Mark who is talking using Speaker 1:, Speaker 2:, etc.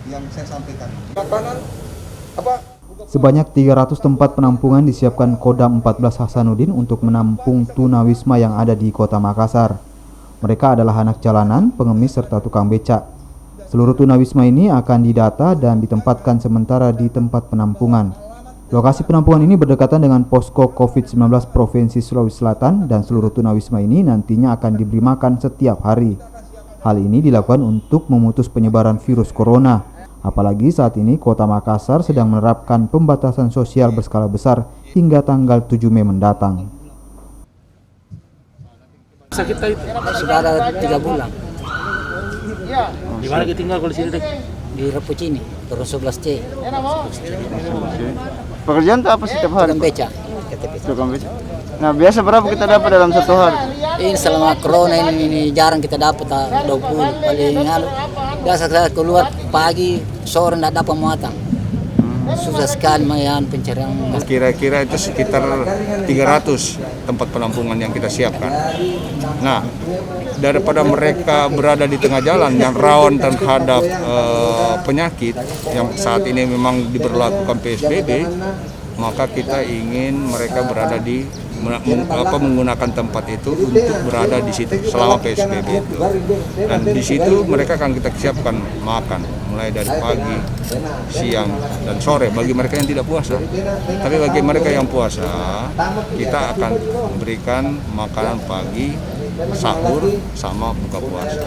Speaker 1: yang saya sampaikan. Makanan apa?
Speaker 2: Sebanyak 300 tempat penampungan disiapkan Kodam 14 Hasanuddin untuk menampung tunawisma yang ada di Kota Makassar. Mereka adalah anak jalanan, pengemis, serta tukang becak. Seluruh tunawisma ini akan didata dan ditempatkan sementara di tempat penampungan. Lokasi penampungan ini berdekatan dengan posko COVID-19 Provinsi Sulawesi Selatan dan seluruh tunawisma ini nantinya akan diberi makan setiap hari. Hal ini dilakukan untuk memutus penyebaran virus corona. Apalagi saat ini Kota Makassar sedang menerapkan pembatasan sosial berskala besar hingga tanggal 7 Mei mendatang.
Speaker 3: Kita itu
Speaker 4: sudah ada 3 bulan.
Speaker 3: di mana kita tinggal kalau di sini?
Speaker 4: Di Rapucini, Turun 11C.
Speaker 5: Pekerjaan tuh apa setiap hari?
Speaker 4: Tukang beca.
Speaker 5: Tukang beca. Nah, biasa berapa kita dapat dalam satu hari?
Speaker 4: Ini selama corona ini jarang kita dapat 20 paling biasa saya keluar pagi sore tidak dapat muatan. Susah sekali mayan pencarian.
Speaker 6: Kira-kira itu sekitar 300 tempat penampungan yang kita siapkan. Nah, daripada mereka berada di tengah jalan yang rawan terhadap penyakit yang saat ini memang diberlakukan PSBB, maka kita ingin mereka berada di menggunakan tempat itu untuk berada di situ selama PSBB itu. Dan di situ mereka akan kita siapkan makan mulai dari pagi, siang, dan sore bagi mereka yang tidak puasa. Tapi bagi mereka yang puasa, kita akan memberikan makanan pagi, sahur, sama buka puasa.